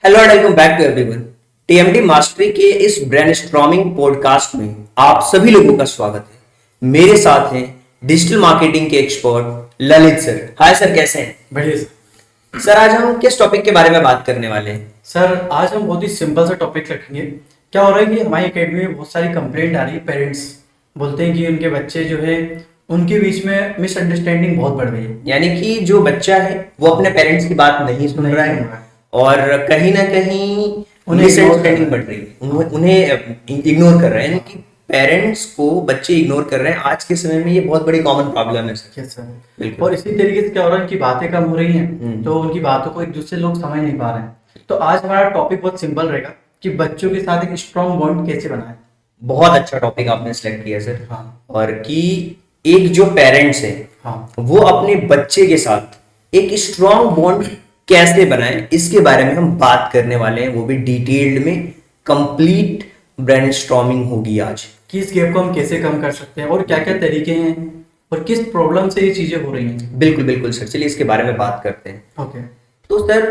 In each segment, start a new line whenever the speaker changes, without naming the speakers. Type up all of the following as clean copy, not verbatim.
Hello and welcome back to everyone. TMD mastery के इस brainstorming podcast में आप सभी लोगों का स्वागत है। मेरे साथ हैं डिजिटल मार्केटिंग के expert Lalit sir. Hi sir, कैसे हैं?
बढ़िया सर।
सर, आज हम किस टॉपिक के बारे में बात करने वाले हैं?
सर आज हम बहुत ही सिंपल सा टॉपिक रखेंगे। क्या हो रहा है कि हमारी एकेडमी में बहुत सारी कंप्लेंट आ रही है। पेरेंट्स बोलते हैं कि उनके बच्चे जो है उनके बीच में मिसअंडरस्टैंडिंग बहुत बढ़ रही है।
यानी कि जो बच्चा है वो अपने पेरेंट्स की बात नहीं सुन रहा है और कहीं ना कहीं
उन्हें
मिसअंडरस्टैंडिंग बढ़ रही है, उन्हें इग्नोर कर रहे हैं। यानी कि पेरेंट्स को बच्चे इग्नोर कर रहे हैं। आज के समय में ये बहुत बड़ी कॉमन प्रॉब्लम है सर।
Yes sir.
बिल्कुल।
और इसी तरीके से क्या हो रहा है कि बातें कम हो रही हैं तो उनकी बातों को एक दूसरे लोग समझ नहीं पा रहे हैं। तो आज हमारा टॉपिक बहुत सिंपल रहेगा कि बच्चों के साथ एक स्ट्रॉन्ग बॉन्ड कैसे बनाए।
बहुत अच्छा टॉपिक आपने सेलेक्ट किया सर।
हाँ।
और कि एक जो पेरेंट्स है
हाँ।
वो अपने बच्चे के साथ एक स्ट्रॉन्ग बॉन्ड कैसे बनाए, इसके बारे में हम बात करने वाले हैं, वो भी डिटेल्ड में। कंप्लीट ब्रेनस्टॉर्मिंग होगी आज
कि इस गैप को हम कैसे कम कर सकते हैं और क्या क्या तरीके हैं और किस प्रॉब्लम से ये चीजें हो रही हैं।
बिल्कुल बिल्कुल सर, चलिए इसके बारे में बात करते हैं।
ओके।
तो सर,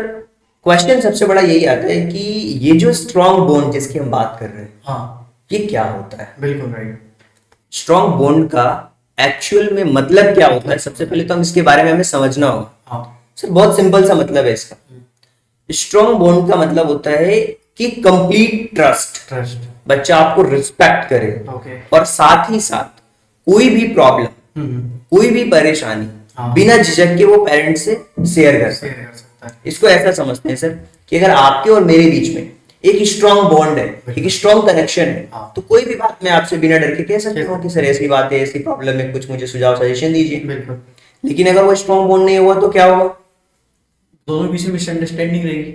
क्वेश्चन सबसे बड़ा यही आता है कि ये जो स्ट्रॉन्ग बॉन्ड जिसकी हम बात कर रहे हैं,
हाँ
ये क्या होता है?
बिल्कुल राइट।
स्ट्रॉन्ग बॉन्ड का एक्चुअल में मतलब क्या होता है? सबसे पहले तो हम इसके बारे में हमें समझना होगा।
हाँ।
सर, बहुत सिंपल सा मतलब है इसका। स्ट्रॉन्ग बॉन्ड का मतलब होता है कि कंप्लीट ट्रस्ट। बच्चा आपको रिस्पेक्ट करे
ओके।
और साथ ही साथ कोई भी प्रॉब्लम, कोई भी परेशानी
हाँ।
बिना झिझक के वो पेरेंट्स से शेयर कर
सकता है।
इसको ऐसा समझते हैं सर कि अगर आपके और मेरे बीच में एक स्ट्रॉन्ग बॉन्ड है, एक स्ट्रॉन्ग कनेक्शन है,
हाँ।
तो कोई भी बात मैं आपसे बिना डर के कह सकता हूँ कि सर ऐसी बात है, ऐसी प्रॉब्लम है, कुछ मुझे सुझाव सजेशन दीजिए।
बिल्कुल।
लेकिन अगर वो स्ट्रॉन्ग बॉन्ड नहीं हुआ तो क्या होगा?
दोनों बीच में मिसअंडरस्टैंडिंग रहेगी।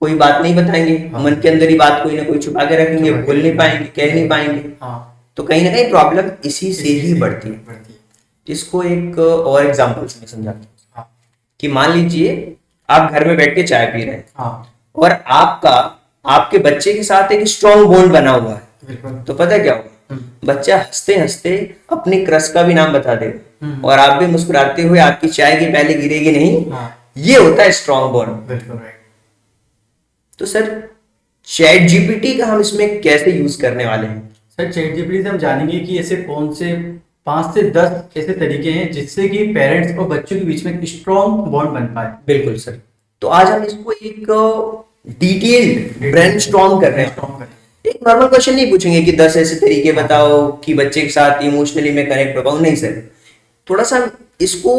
कोई बात नहीं बताएंगे,
हाँ।
मन के अंदर ही बात कोई ना कोई छुपा के रखेंगे, बोल नहीं पाएंगे, कह नहीं पाएंगे।
हाँ।
तो कहीं ना कहीं प्रॉब्लम इसी से ही बढ़ती है।
बढ़ती है।
इसको एक और एग्जांपल से मैं समझाता हूँ
हाँ।
कि मान लीजिए आप घर में बैठ के चाय पी रहे हैं
हाँ।
और आपका आपके बच्चे के साथ एक स्ट्रॉन्ग बॉन्ड बना हुआ है।
बिल्कुल।
तो पता है क्या होगा? बच्चा हंसते हंसते अपने क्रश का भी नाम बता देगा और आप भी मुस्कुराते हुए, आपकी चाय की पहले गिरेगी नहीं।
हाँ।
ये होता है स्ट्रॉन्ग बॉन्ड।
बिल्कुल राइट।
तो सर, चैट जीपीटी का हम इसमें कैसे यूज करने वाले हैं?
सर चैट जीपीटी से हम जानेंगे कि ऐसे कौन से 5 से 10 ऐसे तरीके हैं जिससे कि पेरेंट्स और बच्चों के बीच में एक स्ट्रॉन्ग बॉन्ड बन पाए।
बिल्कुल सर। तो आज हम इसको एक डिटेल्ड ब्रेनस्टॉर्म कर रहे हैं। एक नॉर्मल क्वेश्चन नहीं पूछेंगे कि 10 ऐसे तरीके बताओ कि बच्चे के साथ इमोशनली मैं कनेक्ट हो पाऊं। नहीं सर, थोड़ा सा हम इसको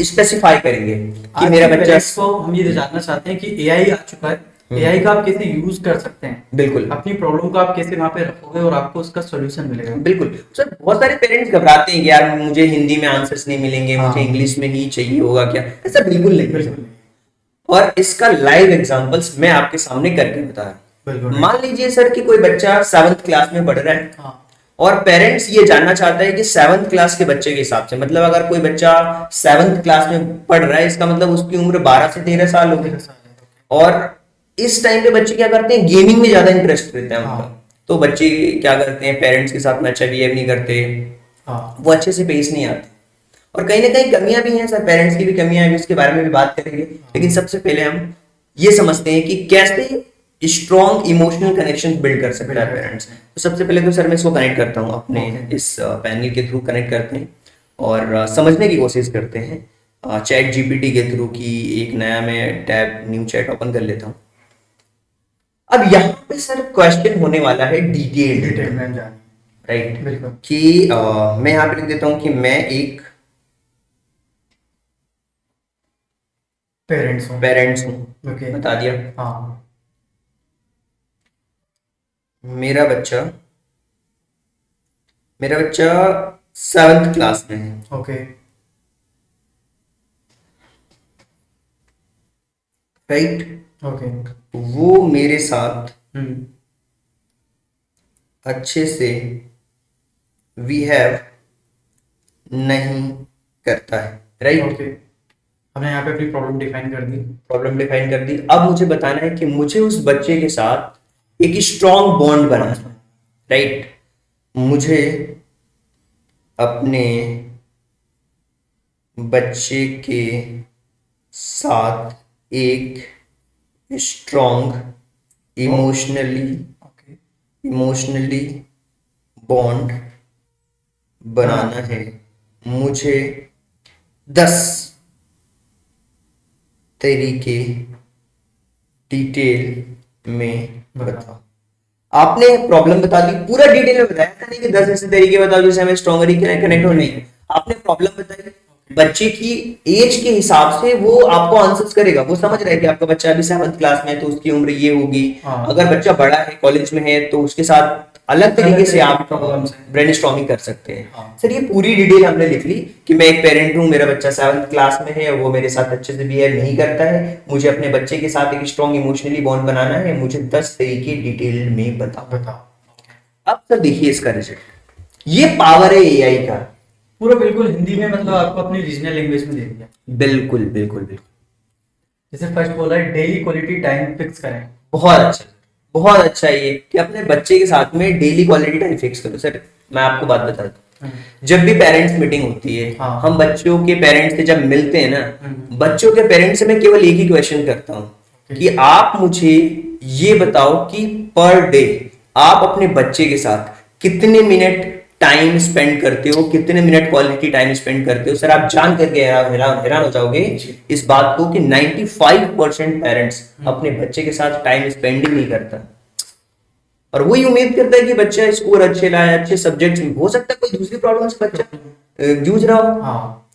स्पेसिफाई करेंगे कि मेरा बच्चा
को हम ये जानना चाहते हैं कि एआई आ चुका है, एआई का आप कैसे यूज कर सकते हैं।
बिल्कुल
अपनी प्रॉब्लम को आप कैसे वहां पे रखोगे और आपको उसका सॉल्यूशन मिलेगा।
बिल्कुल सर। बहुत सारे पेरेंट्स घबराते हैं कि यार मुझे हिंदी में आंसर्स नहीं मिलेंगे, मुझे इंग्लिश में ही चाहिए होगा क्या? ऐसा बिल्कुल नहीं। और इसका लाइव एग्जांपल्स मैं आपके सामने करके बता रहा हूँ। मान लीजिए सर कि कोई बच्चा 7th क्लास में पढ़ रहा है। हाँ। और पेरेंट्स ये जानना चाहता है कि 7th क्लास के बच्चे के हिसाब से, मतलब अगर कोई बच्चा 7th क्लास में पढ़ रहा है, इसका मतलब उसकी उम्र 12 से 13 साल होगी। और इस टाइम पे बच्चे क्या करते हैं? गेमिंग में ज्यादा इंटरेस्ट रहता है उनका। तो बच्चे क्या करते हैं? पेरेंट्स के साथ में अच्छा बिहेव नहीं करते। वो अच्छे से पेश नहीं आते। और कहीं ना कहीं कमियां भी हैं सर, पेरेंट्स की भी कमियां हैं, उसके बारे में भी बात करेंगे। लेकिन सबसे पहले हम ये समझते हैं कि कैसे स्ट्रॉन्ग इमोशनल कनेक्शन बिल्ड कर सकता है पेरेंट्स। तो सबसे पहले तो सर मैं इसको कनेक्ट करता हूँ अपने इस पैनल के थ्रू कनेक्ट करते हैं और समझने की कोशिश करते हैं चैट जीपीटी के थ्रू। की एक नया मैं टैब न्यू चैट ओपन कर लेता हूँ। अब यहाँ पे सर क्वेश्चन होने वाला है डिटेल राइट। कि मैं यहाँ पे लिख देता हूँ कि मैं एक पेरेंट्स हूँ। बता दिया।
हाँ।
मेरा बच्चा 7th क्लास में है।
ओके।
राइट।
ओके।
वो मेरे साथ अच्छे से बिहेव नहीं करता है। राइट।
ओके। हमने यहाँ पे अपनी प्रॉब्लम डिफाइन कर दी।
अब मुझे बताना है कि मुझे उस बच्चे के साथ एक स्ट्रॉन्ग बॉन्ड बनाना है। राइट। मुझे अपने बच्चे के साथ एक strong emotionally
okay.
Emotionally bond बनाना है, मुझे 10 तरीके डिटेल में बताओ। आपने प्रॉब्लम बता दी, पूरा डिटेल में बताया था, नहीं कि 10 ऐसे तरीके बताओ जिससे हमें स्ट्रॉन्गली कनेक्ट हो, नहीं, आपने प्रॉब्लम बताई। बच्चे की एज के हिसाब से वो आपको आंसर्स करेगा, वो समझ रहा है कि आपका बच्चा अभी 7th क्लास में है तो उसकी उम्र ये होगी।
हाँ।
अगर बच्चा बड़ा है, कॉलेज में है, तो उसके साथ अलग तरीके से आप
प्रॉब्लम्स
ब्रेनस्टॉर्मिंग कर सकते हैं।
हाँ।
सर ये पूरी डिटेल हमने लिख ली कि मैं एक पेरेंट हूँ, मेरा बच्चा 7th क्लास में है, वो मेरे साथ अच्छे से बिहेव नहीं करता है, मुझे अपने बच्चे के साथ एक स्ट्रॉन्ग इमोशनली बॉन्ड बनाना है, मुझे 10 तरीके डिटेल में बताओ। अब सर देखिए इसका रिजल्ट, ये पावर है एआई का।
पूरा बिल्कुल हिंदी में, मतलब आपको अपनी रीजनल लैंग्वेज में दे दिया।
बिल्कुल बिल्कुल बिल्कुल।
जैसे फर्स्ट बोला है डेली क्वालिटी टाइम फिक्स करें।
बहुत अच्छा, बहुत अच्छा ये कि अपने बच्चे के साथ में डेली क्वालिटी टाइम फिक्स करो। सर मैं आपको बात बताता हूँ, जब भी पेरेंट्स मीटिंग होती है,
हाँ।
हम बच्चों के पेरेंट्स से जब मिलते हैं ना, बच्चों के पेरेंट्स से मैं केवल एक ही क्वेश्चन करता हूँ कि आप मुझे ये बताओ कि पर डे आप अपने बच्चे के साथ कितने मिनट टाइम स्पेंड करते हो, कितने मिनट क्वालिटी टाइम स्पेंड करते हो। सर आप जान करके हैरान हो जाओगे इस बात को कि 95% पेरेंट्स अपने बच्चे के साथ टाइम स्पेंड ही नहीं करता, और वही उम्मीद करता है कि बच्चा स्कोर अच्छे लाए, अच्छे सब्जेक्ट्स में। हो सकता है कोई दूसरी प्रॉब्लम से बच्चा जूझ रहा हो।
हाँ।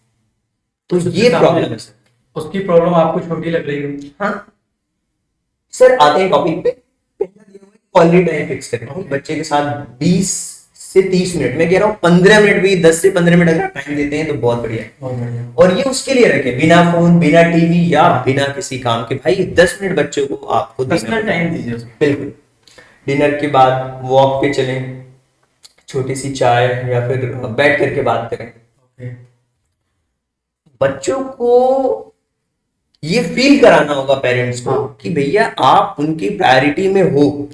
तो ये प्रॉब्लम है सर।
उसकी प्रॉब्लम आपको छोटी लग रही हो।
हाँ सर, आते हैं टॉपिक पे। पहला दिया हुआ है क्वालिटी टाइम फिक्स करें बच्चे के साथ 20 से 30 मिनट, मैं कह रहा हूँ 15 मिनट भी, 10 से 15 मिनट अगर टाइम देते हैं तो बहुत बढ़िया है। और ये उसके लिए रखें, बिना फोन, बिना टीवी या बिना किसी काम के। भाई 10 मिनट बच्चों को आपको
पर्सनल टाइम दीजिए।
बिल्कुल। डिनर के बाद वॉक पे चलें, छोटी सी चाय या फिर बैठ करके बात करें। बच्चों को ये फील कराना होगा पेरेंट्स को कि भैया आप उनकी प्रायोरिटी में हो,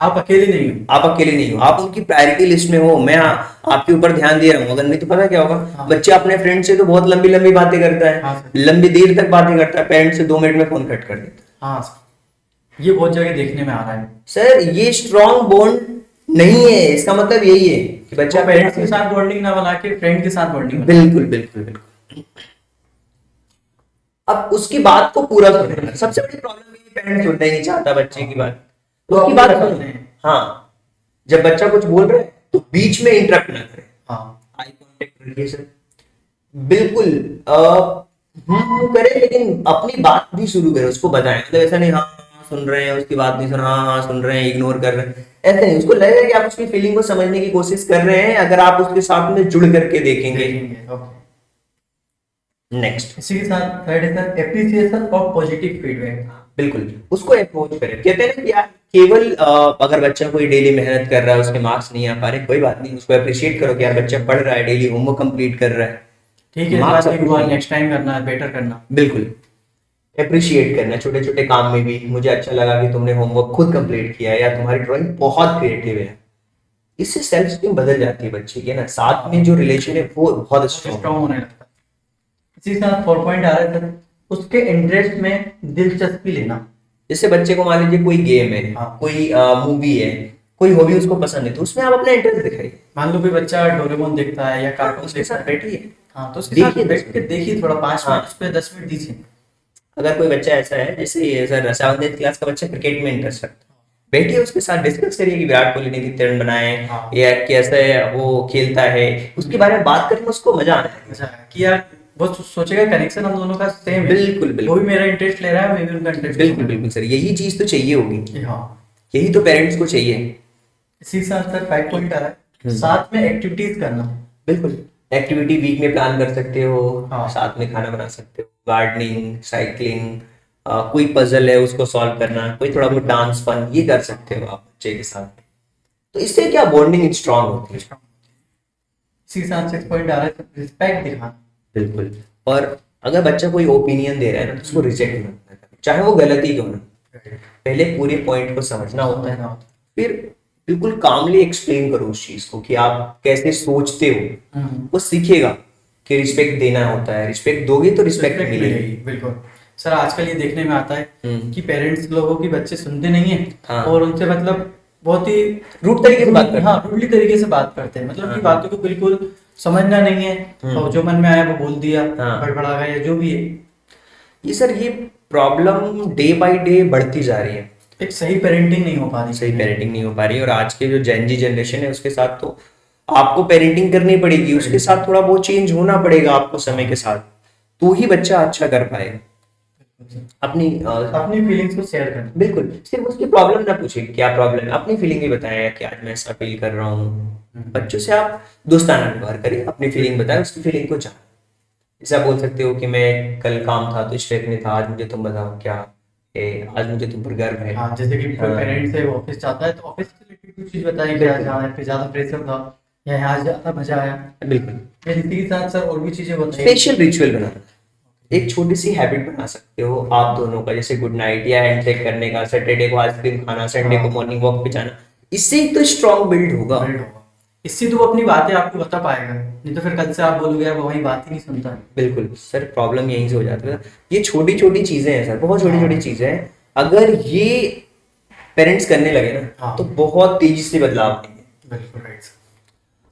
आप अकेले नहीं हो,
आप अकेले नहीं हो, आप उनकी प्रायोरिटी लिस्ट में हो। मैं आपके ऊपर ध्यान दे रहा हूँ। अगर नहीं तो पता क्या होगा, बच्चा अपने फ्रेंड से तो बहुत लंबी लंबी बातें करता है, लंबी देर तक बातें करता है, पेरेंट्स से 2 मिनट में फोन कट कर देता है।
हाँ ये बहुत जगह देखने में आ रहा है
सर। ये स्ट्रॉन्ग बॉन्ड नहीं है, इसका मतलब यही है कि बच्चा
पेरेंट्स के साथ बॉन्डिंग ना बना के फ्रेंड के साथ बॉन्डिंग।
बिल्कुल बिल्कुल बिल्कुल। अब उसकी बात को पूरा सुनना। सबसे बड़ी प्रॉब्लम ये, पेरेंट्स सुनना ही नहीं चाहता बच्चे की बात, तो उसकी बात सुनते हैं। हाँ, जब बच्चा कुछ बोल रहा है तो बीच में इंटरप्ट ना करें। आई कांटेक्ट रखिए सर, बिल्कुल करें, लेकिन अपनी बात भी शुरू करें, उसको बताएं। मतलब ऐसा नहीं हाँ सुन रहे हैं, उसकी बात नहीं सुन, हाँ सुन रहे हैं, इग्नोर कर रहे हैं, ऐसा नहीं। उसको लगेगा कि आप उसकी फीलिंग को समझने की कोशिश कर रहे हैं, अगर आप उसके साथ में जुड़ करके देखेंगे। नेक्स्ट,
इसी के साथ थर्ड है सर एप्रिसिएशन और पॉजिटिव फीडबैक।
बिल्कुल, उसको अप्रोच करें। कहते हैं ना कि यार केवल अगर बच्चा कोई डेली मेहनत कर रहा है, उसके मार्क्स नहीं आ पा रहे, कोई बात नहीं, उसको अप्रिशिएट करो कि यार बच्चा पढ़ रहा है, डेली होमवर्क कंप्लीट कर रहा है,
ठीक है, नेक्स्ट टाइम करना है, बेटर करना।
बिल्कुल अप्रिशिएट करना, छोटे छोटे काम में भी। मुझे अच्छा लगा कि तुमने होमवर्क खुद कंप्लीट किया है, या तुम्हारी ड्राइंग बहुत क्रिएटिव है। इससे सेल्फ स्टीम बदल जाती है बच्चे की ना, साथ में जो रिलेशन है वो बहुत स्ट्रॉन्ग
होने लगता है। इसी के साथ 4 पॉइंट आ रहा है सर, उसके इंटरेस्ट में दिलचस्पी लेना।
जैसे बच्चे को मान लीजिए कोई गेम है, कोई मूवी है, कोई हॉबी उसको पसंद है, तो उसमें आप अपना इंटरेस्ट दिखाइए।
मान लो कोई बच्चा डोरेमोन देखता है या कार्टून देखता है,
बैठिए,
हाँ तो उसके साथ बैठ के देखिए थोड़ा 5 मिनट, उस पे 10 मिनट दीजिए।
अगर कोई बच्चा ऐसा है, जैसे सर 7th क्लास का बच्चा क्रिकेट में इंटरेस्ट रखता है, बैठिए उसके साथ डिस्कस करिए कि विराट कोहली ने कितने रन बनाए, या कैसे वो खेलता है, उसके बारे में बात करेंगे, उसको मजा आना है कि यार
वो सोचेगा कनेक्शन हम दोनों का सेम है।
बिल्कुल बिल्कुल,
वो भी मेरा इंटरेस्ट ले रहा है, मैं भी उनका इंटरेस्ट।
बिल्कुल बिल्कुल सर, यही चीज तो चाहिए होगी।
हाँ,
यही तो पेरेंट्स को चाहिए।
इसी के साथ सर 5 पॉइंट आ रहा है, साथ में एक्टिविटीज करना।
बिल्कुल, एक्टिविटी वीक में प्लान कर सकते हो, साथ में खाना बना सकते हो, गार्डनिंग, साइकिलिंग, कोई पजल है उसको सॉल्व करना, कोई थोड़ा बहुत डांस फन, ये कर सकते हो आप बच्चे के साथ। तो इससे क्या बॉन्डिंग स्ट्रांग होती है।
इसी के साथ 6 पॉइंट आ रहा है, रिस्पेक्ट दिखाना।
बिल्कुल, और अगर बच्चा कोई ओपिनियन दे रहा है ना, तो उसको रिजेक्ट मत करना, चाहे वो गलती क्यों ना। पहले पूरे पॉइंट को समझना होता है ना, फिर बिल्कुल कामली एक्सप्लेन करो उस चीज को कि आप कैसे सोचते हो। वो सीखेगा कि रिस्पेक्ट देना होता है, रिस्पेक्ट दोगे तो रिस्पेक्ट मिलेगी।
बिल्कुल। सर आजकल ये देखने में आता है कि पेरेंट्स लोगों की बच्चे सुनते नहीं है
हाँ।
और उनसे मतलब बहुत ही
रूट तरीके से बात करते हैं।
हाँ रूडली तरीके से बात करते हैं, मतलब
हाँ,
उनकी बातों को बिल्कुल समझना नहीं है और जो मन में आया वो बोल दिया,
हाँ।
बड़बड़ा गया या जो भी है।
ये सर ये प्रॉब्लम डे बाय डे बढ़ती जा रही है।
एक सही पेरेंटिंग नहीं हो पा रही।
सही पेरेंटिंग नहीं हो पा रही, और आज के जो जेन जी जनरेशन है उसके साथ तो आपको पेरेंटिंग करनी पड़ेगी, उसके साथ थोड़ा बहुत चेंज होना पड़ेगा आपको समय के साथ, तो ही बच्चा अच्छा कर पाएगा अपनी
अपनी फीलिंग्स को शेयर करना।
बिल्कुल। सिर्फ उसकी प्रॉब्लम ना पूछे क्या प्रॉब्लम है, अपनी फीलिंग भी बताएं कि आज मैं ऐसा फील कर रहा हूँ। बच्चों से आप दोस्ताना व्यवहार करिए, अपनी फीलिंग बताएं, उसकी फीलिंग को जान। जैसे आप बोल सकते हो कि मैं कल काम था तो स्ट्रेस में था, आज मुझे तुम बताओ क्या आज मुझे तुम पर गर्व है।
हाँ जैसे कि कोई
हाँ।
पेरेंट्स है वो ऑफिस जाता है तो ऑफिस से रिलेटेड कुछ चीज बताइए कि आज यहाँ पे ज्यादा प्रेशर था या यहाँ आज ज्यादा मजा आया,
बिल्कुल।
या इसी के साथ सर और भी चीजें बताइए।
स्पेशल रिचुअल बनाना, एक छोटी सी हैबिट बना सकते हो आप दोनों का, जैसे गुड नाइट या हैंडशेक करने का, सैटरडे को आइसक्रीम खाना, संडे को मॉर्निंग वॉक पे जाना। इससे ही तो स्ट्रॉन्ग बिल्ड होगा।
बिल्ड होगा, इससे तो वो अपनी बातें आपको बता पाएगा, नहीं तो फिर कल से आप बोलोगे यार वो वही बात ही नहीं सुनता।
बिल्कुल सर, प्रॉब्लम यहीं से हो जाता है। ये छोटी छोटी चीजें हैं सर, बहुत छोटी छोटी चीजें हैं, अगर ये पेरेंट्स करने लगे ना
हाँ।
तो बहुत तेजी से बदलाव आएंगे।
बिल्कुल राइट।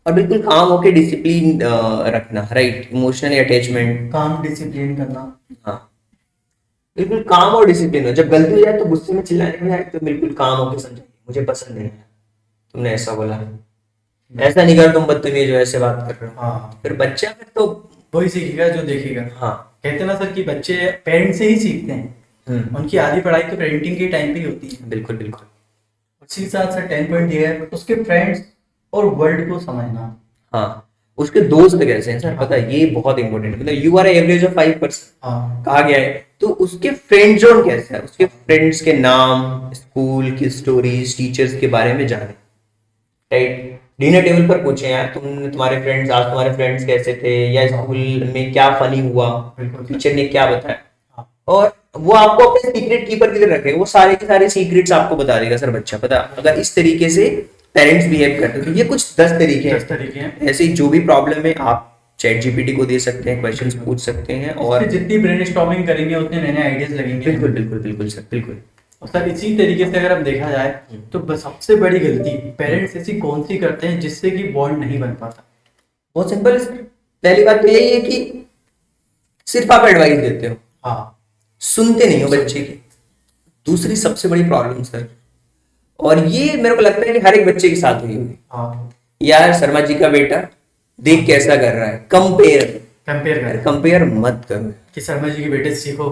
और बिल्कुल काम होके डिसिप्लिन रखना, राइट, इमोशनल अटैचमेंट।
काम डिसिप्लिन करना।
हाँ बिल्कुल, काम और डिसिप्लिन हो। जब गलती हो जाए तो गुस्से में चिल्लाने में जाए तो बिल्कुल काम होके समझाइए, मुझे पसंद नहीं है तुमने ऐसा बोला, ऐसा नहीं कर, तुम बदतमीज हो, ऐसे बात कर रहे हो।
हाँ
फिर बच्चा फिर तो
वही सीखेगा जो देखेगा।
हाँ।
कहते हैं ना सर कि बच्चे पेरेंट्स से ही सीखते हैं, उनकी आधी पढ़ाई तो पेरेंटिंग के टाइम पे ही होती है।
बिल्कुल बिल्कुल।
उसी के साथ सर 10 पॉइंट ये है उसके फ्रेंड्स और वर्ल्ड को समझना।
हाँ, उसके दोस्त कैसे हैं सर, पता है ये बहुत इंपॉर्टेंट है। मतलब यू आर एवरेज ऑफ 5%
हाँ
कहा गया है, तो उसके फ्रेंड जोन कैसे है, उसके फ्रेंड्स के नाम, स्कूल की स्टोरीज, टीचर्स के बारे में जाने, राइट। डिनर टेबल पर पूछे यार तुम्हारे फ्रेंड्स, आज तुम्हारे फ्रेंड्स कैसे थे, या स्कूल में क्या फनी हुआ,
बिल्कुल।
टीचर ने क्या बताया।
हाँ।
और वो आपको अपने सीक्रेट कीपर की तरह रखे, वो सारे के सारे सीक्रेट्स आपको बता देगा सर बच्चा। पता, अगर इस तरीके से पेरेंट्स बिहेव करते हैं तो ये कुछ 10 तरीके
10 तरीके हैं।
ऐसे ही जो भी प्रॉब्लम है आप चैट जीपीटी को दे सकते हैं, क्वेश्चंस पूछ सकते हैं, और
जितनी ब्रेनस्टॉर्मिंग करेंगे उतने नए नए आइडियाज लगेंगे।
बिल्कुल बिल्कुल बिल्कुल सर, बिल्कुल।
और सर इसी तरीके से अगर हम देखा जाए तो सबसे बड़ी गलती पेरेंट्स ऐसी कौन सी करते हैं जिससे कि बॉन्ड नहीं बन पाता।
बहुत सिंपल है सर। पहली बात तो यही है कि सिर्फ आप एडवाइस देते हो,
हाँ
सुनते नहीं हो बच्चे की। दूसरी सबसे बड़ी प्रॉब्लम सर, और ये मेरे को लगता है कि हर एक बच्चे के साथ हुई होगी,
हाँ
यार शर्मा जी का बेटा देख कैसा कर रहा है, कंपेयर।
कंपेयर करें
कंपेयर मत करो
कि शर्मा जी के बेटे से सीखो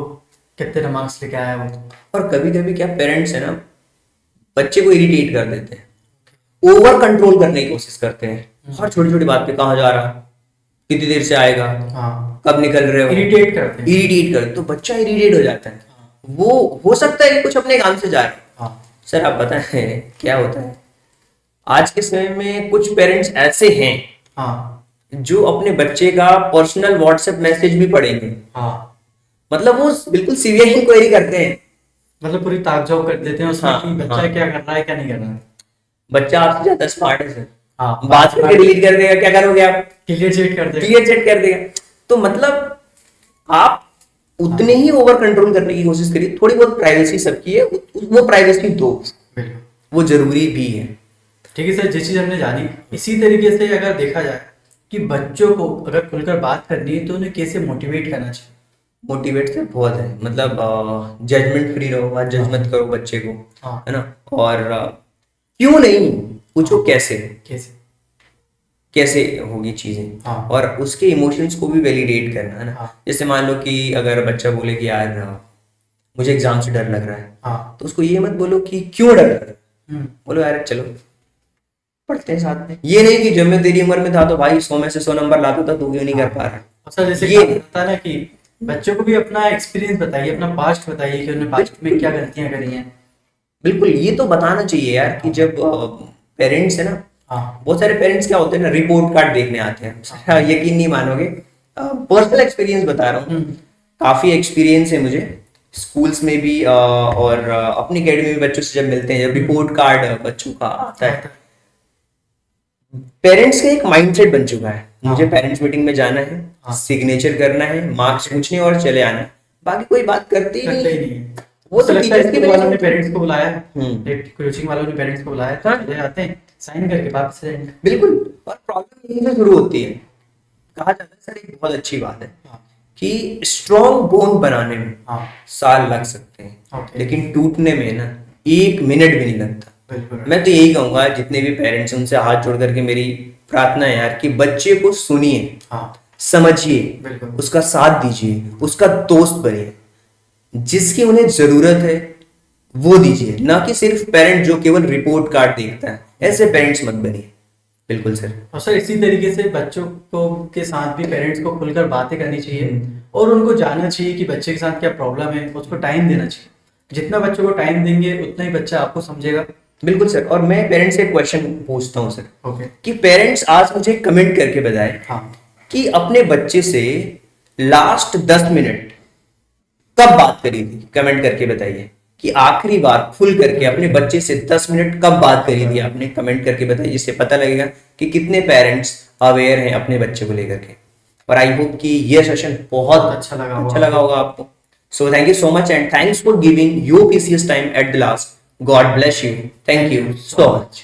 कितने मार्क्स लेके आया वो।
और कभी कभी क्या पेरेंट्स है ना, बच्चे को इरिटेट कर देते हैं, ओवर कंट्रोल करने की कोशिश करते हैं, हर छोटी छोटी बात पे कहाँ जा रहा, कितनी देर से आएगा,
हाँ
कब निकल रहे हो,
इरिटेट करते हैं।
इरिटेट कर, तो बच्चा इरिटेट हो जाता है। वो हो सकता है कि कुछ अपने काम से जा रहे हैं।
हाँ
सर आप बताएं क्या होता है, आज के समय में कुछ पेरेंट्स ऐसे हैं
हाँ
जो अपने बच्चे का पर्सनल व्हाट्सएप मैसेज भी पढ़ेंगे।
हाँ
मतलब वो बिल्कुल सीरियस इंक्वायरी करते हैं,
मतलब पूरी ताकझोंक कर देते हैं उसमें
हाँ,
कि बच्चा
हाँ।
क्या कर रहा है क्या नहीं कर रहा है।
बच्चा आपसे ज्यादा स्मार्ट है सर,
हाँ
बात करके डिलीट कर देगा, क्या करोगे आप,
क्लियर चेक कर देते
क्लियर चेट कर देगा। तो मतलब आप उतने ही ओवर कंट्रोल करने की कोशिश करिए, थोड़ी बहुत प्राइवेसी सबकी है, वो प्राइवेसी दो,
बिल्कुल।
वो जरूरी भी है।
ठीक है सर, जिस चीज हमने जानी इसी तरीके से अगर देखा जाए कि बच्चों को अगर खुलकर बात करनी है तो उन्हें कैसे मोटिवेट करना चाहिए।
मोटिवेट से बहुत है, मतलब जजमेंट फ्री रहो, बात जज मत करो बच्चे को,
हाँ।
है ना। और क्यों नहीं पूछो, कैसे
कैसे
कैसे होगी चीजें,
हाँ।
और उसके इमोशंस को भी वैलिडेट करना, है ना।
हाँ।
जैसे मान लो कि अगर बच्चा बोले कि यार मुझे एग्जाम से डर लग रहा है,
हाँ
तो उसको ये मत बोलो कि क्यों डर लग रहा है,
हम्म,
बोलो यार चलो पढ़ते हैं साथ में। ये नहीं कि जब मैं तेरी उम्र में था तो भाई 100 में से 100 नंबर लाता था, तू क्यों नहीं कर पा रहा।
और सर जैसे
ये
कहा जाता है ना कि बच्चों को भी अपना एक्सपीरियंस बताइए, अपना पास्ट बताइए कि उन्होंने पास्ट में क्या गलतियां करी हैं।
बिल्कुल, ये तो बताना चाहिए यार कि जब पेरेंट्स है ना,
हाँ
बहुत सारे पेरेंट्स क्या होते हैं ना, रिपोर्ट कार्ड देखने आते हैं। हाँ, यकीन नहीं मानोगे, पर्सनल एक्सपीरियंस बता रहा हूँ, काफी एक्सपीरियंस है मुझे स्कूल्स में भी, और अपनी अकेडमी में बच्चों से जब मिलते हैं, जब रिपोर्ट कार्ड बच्चों का आता है, पेरेंट्स का एक माइंडसेट बन चुका है, मुझे पेरेंट्स मीटिंग में जाना है,
हाँ।
सिग्नेचर करना है, मार्क्स पूछने और चले आना है। बाकी कोई बात करते ही
करते ही
नहीं।
नहीं है।
वो तो
लगता है
टीचर्स की
स्कूल
वजह
वालों ने
से।
पेरेंट्स को बुलाया,
हम्म।
कोचिंग वालों ने पेरेंट्स को बुलाया,
हाँ।
चले जाते हैं, साइन करके वापस से।
बिल्कुल। और प्रॉब्लम यहीं से शुरू होती है। कहा जाता है सर, एक बहुत अच्छी बात है
हाँ
कि स्ट्रॉन्ग बोन बनाने में
हाँ
साल लग सकते हैं,
ओके,
लेकिन टूटने में ना 1 मिनट भी नहीं लगता।
बिल्कुल
मैं तो यही कहूंगा, जितने भी पेरेंट्स हैं उनसे हाथ जोड़ करके मेरी प्रार्थना है यार, कि बच्चे को सुनिए,
हाँ
समझिए,
बिल्कुल
उसका साथ दीजिए, उसका दोस्त बनिए, जिसकी उन्हें जरूरत है वो दीजिए, ना कि सिर्फ पेरेंट जो केवल रिपोर्ट कार्ड देखता है। ऐसे पेरेंट्स मत बनिए। बिल्कुल सर।
और सर इसी तरीके से बच्चों को के साथ भी पेरेंट्स को खुलकर बातें करनी चाहिए
हम्म।
और उनको जानना चाहिए कि बच्चे के साथ क्या प्रॉब्लम है, उसको टाइम देना चाहिए। जितना बच्चों को टाइम देंगे उतना ही बच्चा आपको समझेगा।
बिल्कुल सर। और मैं पेरेंट्स से एक क्वेश्चन पूछता हूँ सर,
ओके
कि पेरेंट्स आज मुझे कमेंट करके बताएं
हाँ
कि अपने बच्चे से लास्ट 10 मिनट कब बात करी थी। कमेंट करके बताइए कि आखिरी बार खुल करके अपने बच्चे से 10 मिनट कब बात करी थी आपने। कमेंट करके बताइए, इससे पता लगेगा कि कितने पेरेंट्स अवेयर हैं अपने बच्चे को लेकर के। और आई होप कि ये सेशन बहुत
अच्छा लगा
अच्छा होगा आपको। So thank you so much and thanks for giving your precious time at the last. God bless you. Thank you so much.